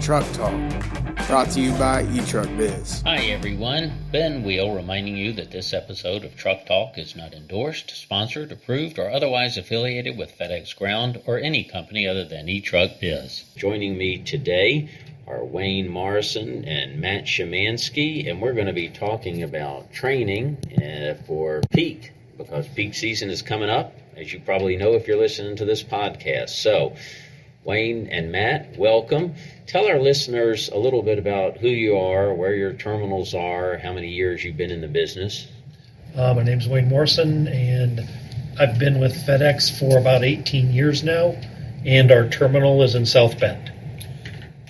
Truck Talk, brought to you by eTruckBiz. Hi everyone, Ben Wheel reminding you that this episode of Truck Talk is not endorsed, sponsored, approved, or otherwise affiliated with FedEx Ground or any company other than eTruckBiz. Joining me today are Wayne Morrison and Matt Szymanski, and we're going to be talking about training for peak, because peak season is coming up, as you probably know if you're listening to this podcast. So, Wayne and Matt, welcome. Tell our listeners a little bit about who you are, where your terminals are, how many years you've been in the business. My name's Wayne Morrison, and I've been with FedEx for about 18 years now, and our terminal is in South Bend.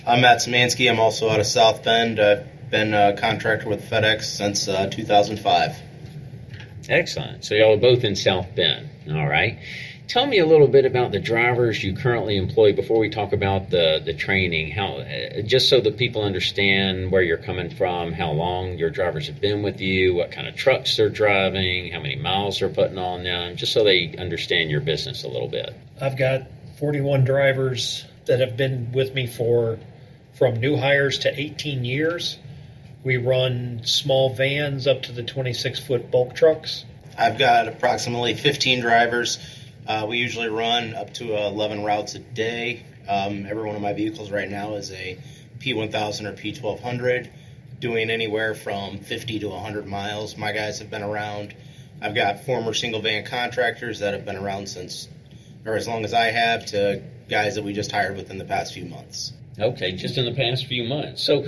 I'm Matt Szymanski. I'm also out of South Bend. I've been a contractor with FedEx since 2005. Excellent. So y'all are both in South Bend. All right. Tell me a little bit about the drivers you currently employ before we talk about the training. How, just so that people understand where you're coming from, how long your drivers have been with you, what kind of trucks they're driving, how many miles they're putting on them, just so they understand your business a little bit. I've got 41 drivers that have been with me from new hires to 18 years. We run small vans up to the 26-foot bulk trucks. I've got approximately 15 drivers. We usually run up to 11 routes a day. Every one of my vehicles right now is a P1000 or P1200, doing anywhere from 50 to 100 miles. My guys have been around. I've got former single van contractors that have been around since, or as long as I have, to guys that we just hired within the past few months. Okay, just in the past few months. So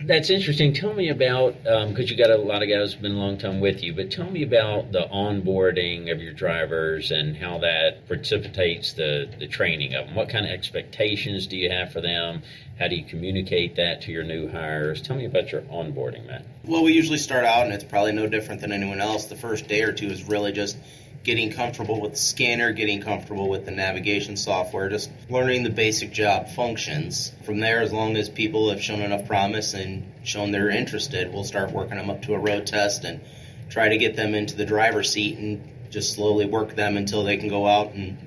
that's interesting. Tell me about, because you got a lot of guys who've been a long time with you, but tell me about the onboarding of your drivers and how that precipitates the training of them. What kind of expectations do you have for them? How do you communicate that to your new hires? Tell me about your onboarding, Matt. Well, we usually start out, and it's probably no different than anyone else. The first day or two is really just getting comfortable with the scanner, getting comfortable with the navigation software, just learning the basic job functions. From there, as long as people have shown enough promise and shown they're interested, we'll start working them up to a road test and try to get them into the driver's seat and just slowly work them until they can go out. And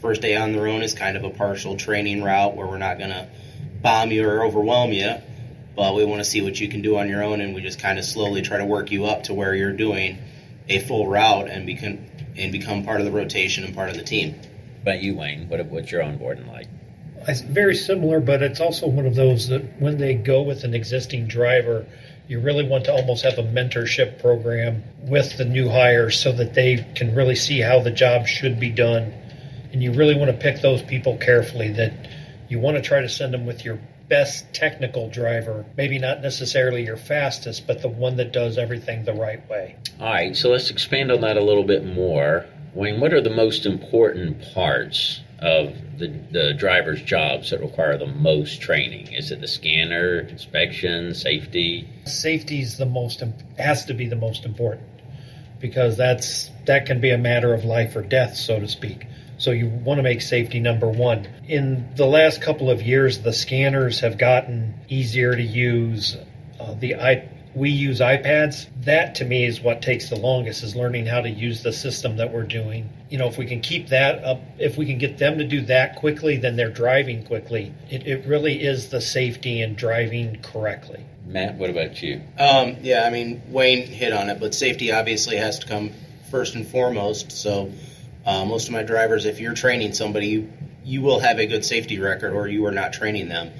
first day on their own is kind of a partial training route where we're not going to bomb you or overwhelm you, but we want to see what you can do on your own, and we just kind of slowly try to work you up to where you're doing a full route and become part of the rotation and part of the team. About you, Wayne, what's your onboarding like? It's very similar, but it's also one of those that when they go with an existing driver, you really want to almost have a mentorship program with the new hires so that they can really see how the job should be done. And you really want to pick those people carefully, that you want to try to send them with your best technical driver, maybe not necessarily your fastest, but the one that does everything the right way. All right, so let's expand on that a little bit more. Wayne, what are the most important parts of the driver's jobs that require the most training? Is it the scanner, inspection, safety? Safety is has to be the most important, because that can be a matter of life or death, so to speak. So you want to make safety number one. In the last couple of years, the scanners have gotten easier to use. We use iPads. That, to me, is what takes the longest, is learning how to use the system that we're doing. You know, if we can keep that up, if we can get them to do that quickly, then they're driving quickly. It really is the safety and driving correctly. Matt, what about you? Yeah, I mean, Wayne hit on it, but safety obviously has to come first and foremost. So most of my drivers, if you're training somebody, you will have a good safety record, or you are not training them.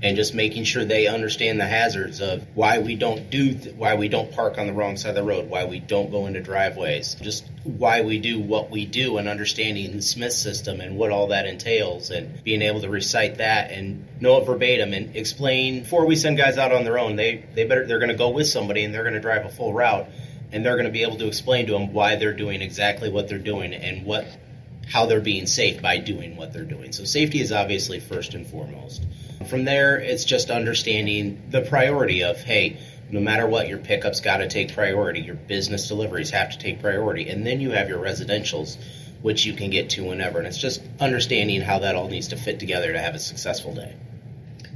And just making sure they understand the hazards of why we don't park on the wrong side of the road, why we don't go into driveways, just why we do what we do, and understanding the Smith system and what all that entails, and being able to recite that and know it verbatim and explain. Before we send guys out on their own, they're going to go with somebody and they're going to drive a full route, and they're going to be able to explain to them why they're doing exactly what they're doing and how they're being safe by doing what they're doing. So safety is obviously first and foremost. From there, it's just understanding the priority of, hey, no matter what, your pickup's got to take priority. Your business deliveries have to take priority. And then you have your residentials, which you can get to whenever. And it's just understanding how that all needs to fit together to have a successful day.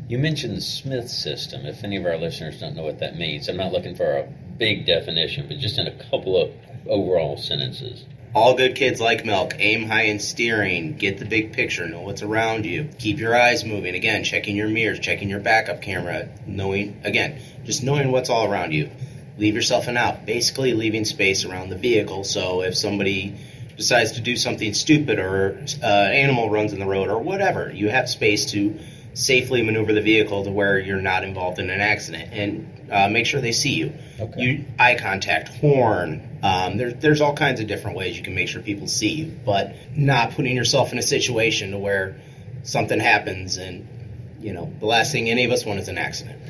You mentioned the Smith system. If any of our listeners don't know what that means, I'm not looking for a big definition, but just in a couple of overall sentences. All good kids like milk. Aim high in steering. Get the big picture. Know what's around you. Keep your eyes moving. Again, checking your mirrors, checking your backup camera. Just knowing what's all around you. Leave yourself an out. Basically leaving space around the vehicle. So if somebody decides to do something stupid or an animal runs in the road or whatever, you have space to safely maneuver the vehicle to where you're not involved in an accident. And make sure they see you. Okay. Eye contact, horn. There's all kinds of different ways you can make sure people see you, but not putting yourself in a situation to where something happens and, the last thing any of us want is an accident.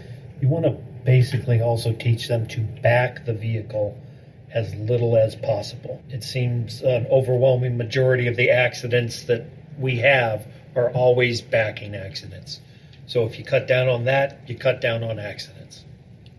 You want to basically also teach them to back the vehicle as little as possible. It seems an overwhelming majority of the accidents that we have are always backing accidents. So if you cut down on that, you cut down on accidents.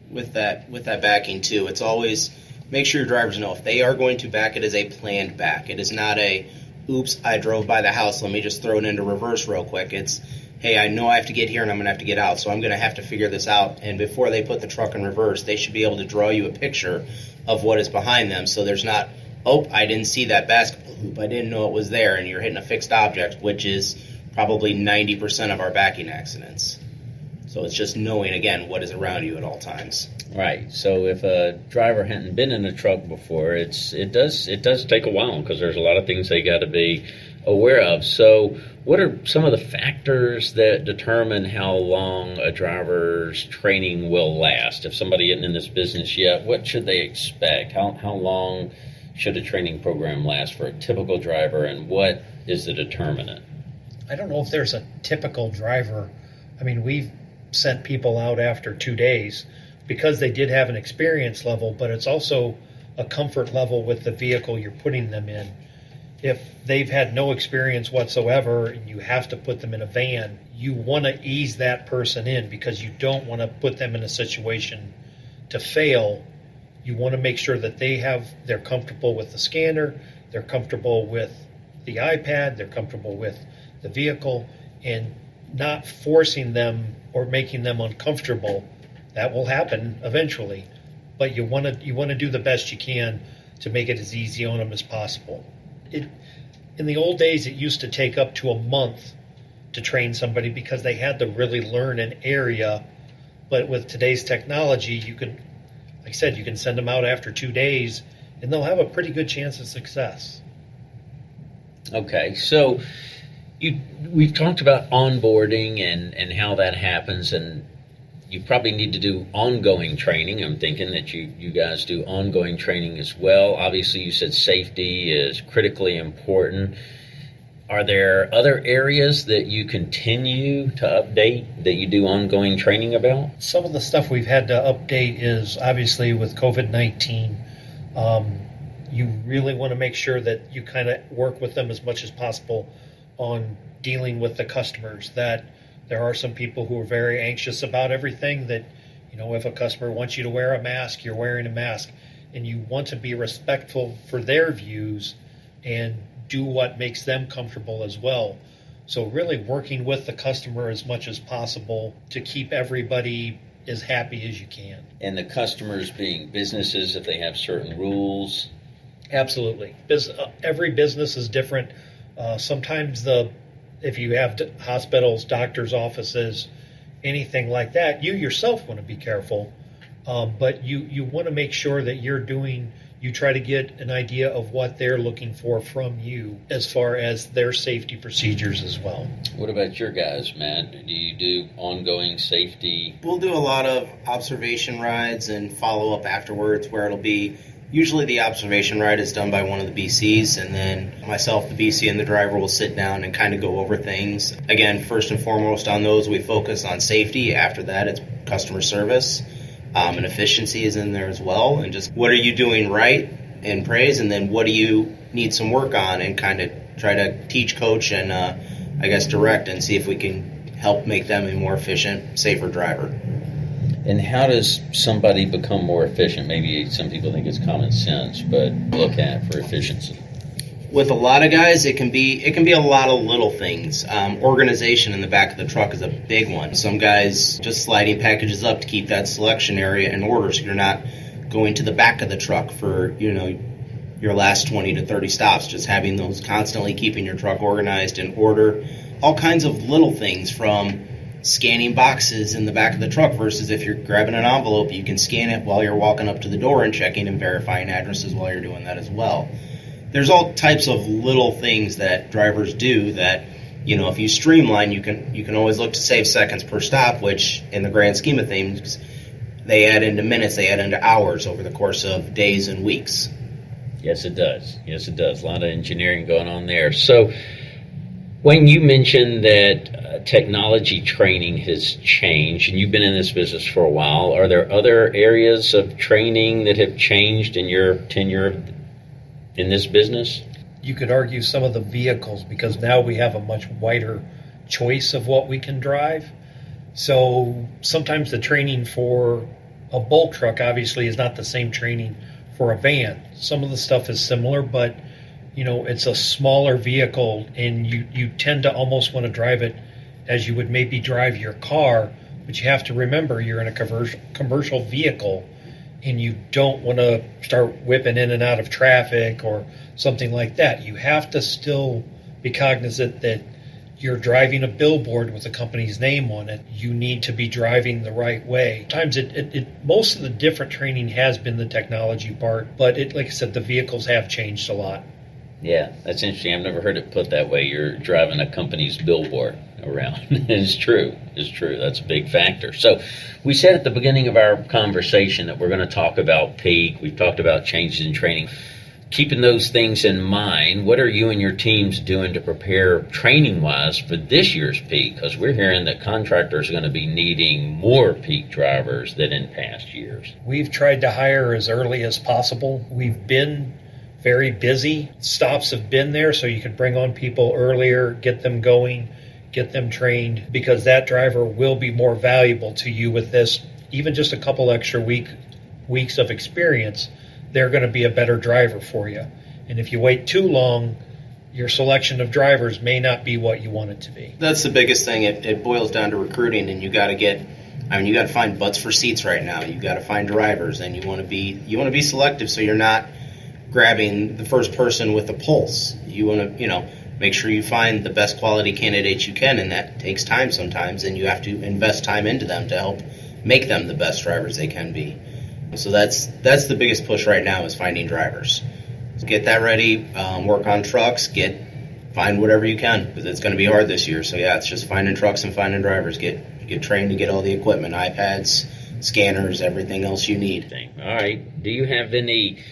With that backing too, it's always make sure your drivers know if they are going to back, it is a planned back. It is not a, oops, I drove by the house, let me just throw it into reverse real quick. It's, hey, I know I have to get here and I'm going to have to get out, so I'm going to have to figure this out. And before they put the truck in reverse, they should be able to draw you a picture of what is behind them, so there's not, oh, I didn't see that basketball hoop, I didn't know it was there, and you're hitting a fixed object, which is probably 90% of our backing accidents. So it's just knowing, again, what is around you at all times. Right. So if a driver hadn't been in a truck before, it does take a while because there's a lot of things they got to be aware of. So what are some of the factors that determine how long a driver's training will last? If somebody isn't in this business yet, what should they expect? How long should a training program last for a typical driver, and what is the determinant? I don't know if there's a typical driver. I mean, we've sent people out after 2 days because they did have an experience level, but it's also a comfort level with the vehicle you're putting them in. If they've had no experience whatsoever and you have to put them in a van, you want to ease that person in because you don't want to put them in a situation to fail. You want to make sure that they're comfortable with the scanner, they're comfortable with the iPad, they're comfortable with the vehicle, and not forcing them or making them uncomfortable. That will happen eventually, but you want to do the best you can to make it as easy on them as possible. In the old days, it used to take up to a month to train somebody because they had to really learn an area. But with today's technology, you can, like I said, you can send them out after 2 days, and they'll have a pretty good chance of success. Okay, so we've talked about onboarding and how that happens, and you probably need to do ongoing training. I'm thinking that you guys do ongoing training as well. Obviously, you said safety is critically important. Are there other areas that you continue to update that you do ongoing training about? Some of the stuff we've had to update is obviously with COVID-19. You really want to make sure that you kind of work with them as much as possible on dealing with the customers. That there are some people who are very anxious about everything, that, if a customer wants you to wear a mask, you're wearing a mask, and you want to be respectful for their views and do what makes them comfortable as well. So really working with the customer as much as possible to keep everybody as happy as you can. And the customers being businesses, if they have certain rules? Absolutely. Every business is different. Sometimes if you have hospitals, doctors' offices, anything like that, you yourself want to be careful. But you want to make sure that you try to get an idea of what they're looking for from you as far as their safety procedures as well. What about your guys, Matt? Do you do ongoing safety? We'll do a lot of observation rides and follow up afterwards, where it'll be usually the observation ride is done by one of the BCs, and then myself, the BC, and the driver will sit down and kind of go over things. Again, first and foremost on those, we focus on safety. After that, it's customer service, and efficiency is in there as well. And just what are you doing right and praise, and then what do you need some work on, and kind of try to teach, coach, and direct, and see if we can help make them a more efficient, safer driver. And how does somebody become more efficient? Maybe some people think it's common sense, but look at for efficiency. With a lot of guys, it can be a lot of little things. Organization in the back of the truck is a big one. Some guys just sliding packages up to keep that selection area in order, so you're not going to the back of the truck for your last 20 to 30 stops, just having those, constantly keeping your truck organized in order. All kinds of little things, from scanning boxes in the back of the truck versus if you're grabbing an envelope, you can scan it while you're walking up to the door and checking and verifying addresses while you're doing that as well. There's all types of little things that drivers do that, if you streamline, you can always look to save seconds per stop, which in the grand scheme of things, they add into minutes, they add into hours over the course of days and weeks. Yes, it does. Yes, it does. A lot of engineering going on there. So, Wayne, you mentioned that technology training has changed, and you've been in this business for a while. Are there other areas of training that have changed in your tenure in this business? You could argue some of the vehicles, because now we have a much wider choice of what we can drive. So sometimes the training for a bulk truck obviously is not the same training for a van. Some of the stuff is similar, but it's a smaller vehicle, and you tend to almost want to drive it as you would maybe drive your car, but you have to remember you're in a commercial vehicle, and you don't want to start whipping in and out of traffic or something like that. You have to still be cognizant that you're driving a billboard with a company's name on it. You need to be driving the right way. Sometimes most of the different training has been the technology part, but like I said, the vehicles have changed a lot. Yeah, that's interesting. I've never heard it put that way. You're driving a company's billboard around. It's true. It's true. That's a big factor. So we said at the beginning of our conversation that we're going to talk about peak. We've talked about changes in training. Keeping those things in mind, what are you and your teams doing to prepare training-wise for this year's peak? Because we're hearing that contractors are going to be needing more peak drivers than in past years. We've tried to hire as early as possible. We've been very busy. Stops have been there, so you can bring on people earlier, get them going, get them trained, because that driver will be more valuable to you with this. Even just a couple extra weeks of experience, they're going to be a better driver for you. And if you wait too long, your selection of drivers may not be what you want it to be. That's the biggest thing. It boils down to recruiting, and you got to find butts for seats right now. You got to find drivers, and you want to be selective, so you're not grabbing the first person with a pulse. You want to, make sure you find the best quality candidates you can, and that takes time sometimes, and you have to invest time into them to help make them the best drivers they can be. So that's the biggest push right now, is finding drivers. So get that ready, work on trucks, find whatever you can, because it's going to be hard this year. So yeah, it's just finding trucks and finding drivers. Get trained to get all the equipment, iPads, scanners, everything else you need. All right. Do you have any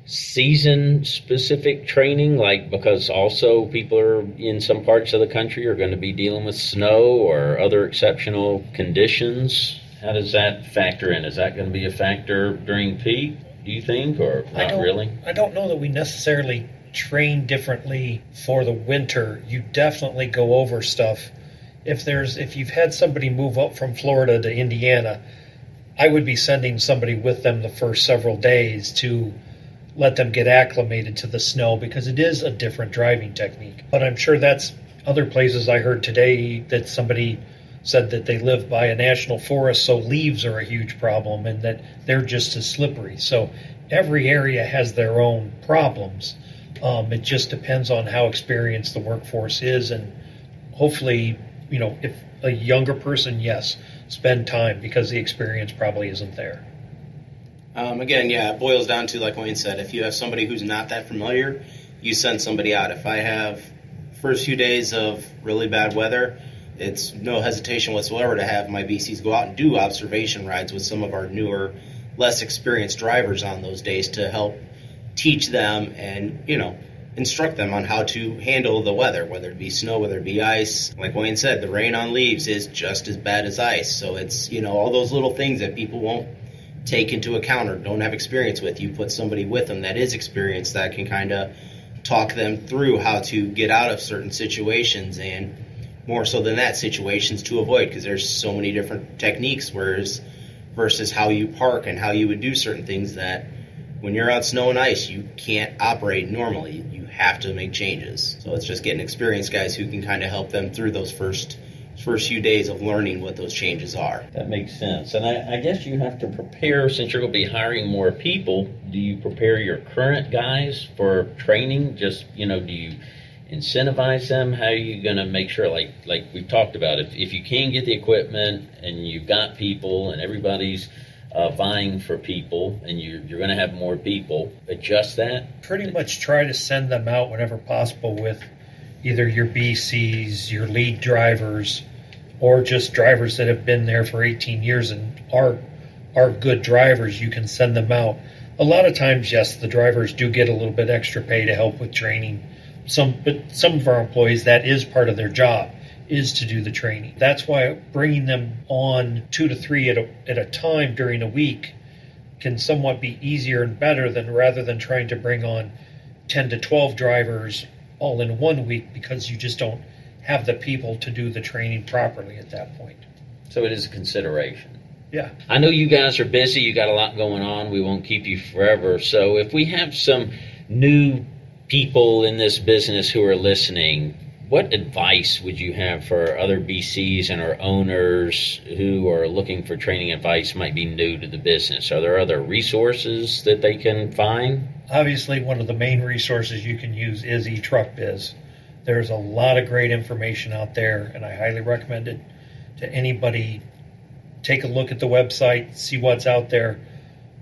season-specific training, because also people are in some parts of the country are going to be dealing with snow or other exceptional conditions? How does that factor in? Is that going to be a factor during peak, do you think, or not really? I don't know that we necessarily train differently for the winter. You definitely go over stuff. If you've had somebody move up from Florida to Indiana, I would be sending somebody with them the first several days to let them get acclimated to the snow, because it is a different driving technique. But I'm sure that's other places. I heard today that somebody said that they live by a national forest, so leaves are a huge problem, and that they're just as slippery. So every area has their own problems. It just depends on how experienced the workforce is, and hopefully, if a younger person, yes, spend time, because the experience probably isn't there. Again, yeah, it boils down to, like Wayne said, if you have somebody who's not that familiar, you send somebody out. If I have first few days of really bad weather, it's no hesitation whatsoever to have my VCs go out and do observation rides with some of our newer, less experienced drivers on those days to help teach them and, instruct them on how to handle the weather, whether it be snow, whether it be ice. Like Wayne said, the rain on leaves is just as bad as ice. So it's, all those little things that people won't take into account or don't have experience with. You put somebody with them that is experienced that can kind of talk them through how to get out of certain situations, and more so than that, situations to avoid, because there's so many different techniques versus how you park and how you would do certain things that when you're on snow and ice, you can't operate normally. You have to make changes. So it's just getting experienced guys who can kind of help them through those first first few days of learning what those changes are. That makes sense. And I guess you have to prepare, since you're going to be hiring more people, do you prepare your current guys for training? Just, do you incentivize them? How are you going to make sure, like we talked about, if you can get the equipment and you've got people and everybody's vying for people and you're going to have more people, adjust that? Pretty much try to send them out whenever possible with either your BCs, your lead drivers, or just drivers that have been there for 18 years and are good drivers. You can send them out. A lot of times, yes, the drivers do get a little bit extra pay to help with training. But some of our employees, that is part of their job, is to do the training. That's why bringing them on 2 to 3 at a time during a week can somewhat be easier and better than rather than trying to bring on 10 to 12 drivers all in 1 week, because you just don't have the people to do the training properly at that point. So it is a consideration. Yeah. I know you guys are busy. You got a lot going on. We won't keep you forever. So if we have some new people in this business who are listening, what advice would you have for other BCs and our owners who are looking for training advice, might be new to the business? Are there other resources that they can find? Obviously, one of the main resources you can use is eTruckBiz. There's a lot of great information out there, and I highly recommend it to anybody. Take a look at the website, see what's out there.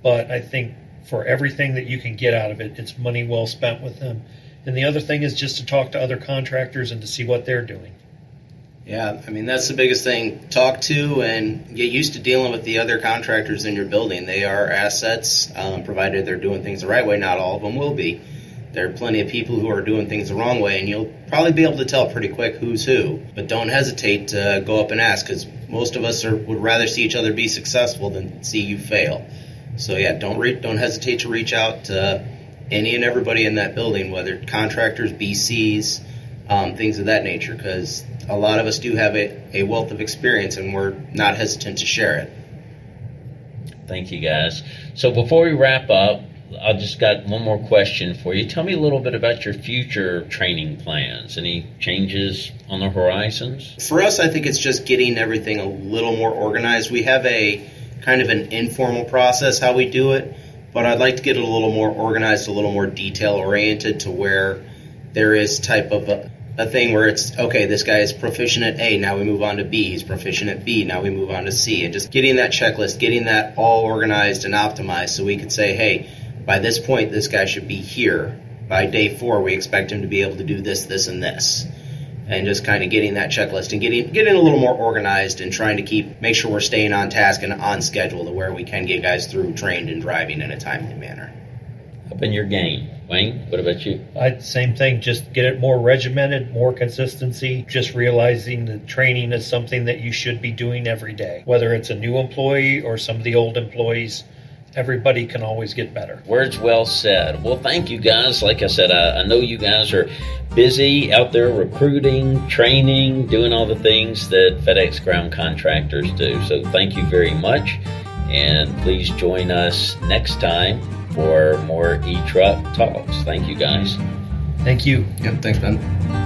But I think for everything that you can get out of it, it's money well spent with them. And the other thing is just to talk to other contractors and to see what they're doing. Yeah, I mean, that's the biggest thing. Talk to and get used to dealing with the other contractors in your building. They are assets, provided they're doing things the right way. Not all of them will be. There are plenty of people who are doing things the wrong way, and you'll probably be able to tell pretty quick who's who. But don't hesitate to go up and ask, because most of us would rather see each other be successful than see you fail. So yeah, don't hesitate to reach out to any and everybody in that building, whether contractors, BCs, things of that nature, because a lot of us do have a wealth of experience, and we're not hesitant to share it. Thank you, guys. So before we wrap up, I just got one more question for you. Tell me a little bit about your future training plans. Any changes on the horizons? For us, I think it's just getting everything a little more organized. We have a kind of an informal process how we do it, but I'd like to get it a little more organized, a little more detail-oriented, to where there is type of a thing where it's, okay, this guy is proficient at A, now we move on to B. He's proficient at B, now we move on to C. And just getting that checklist, getting that all organized and optimized, so we could say, hey, by this point, this guy should be here. By day 4, we expect him to be able to do this, this, and this. And just kind of getting that checklist and getting a little more organized and trying to make sure we're staying on task and on schedule to where we can get guys through trained and driving in a timely manner. Up in your game. Wayne, what about you? Same thing, just get it more regimented, more consistency, just realizing that training is something that you should be doing every day. Whether it's a new employee or some of the old employees, everybody can always get better. Words well said. Well, thank you, guys. Like I said, I know you guys are busy out there recruiting, training, doing all the things that FedEx ground contractors do. So thank you very much. And please join us next time for more eTruck Talks. Thank you, guys. Thank you. Yep, thanks, Ben.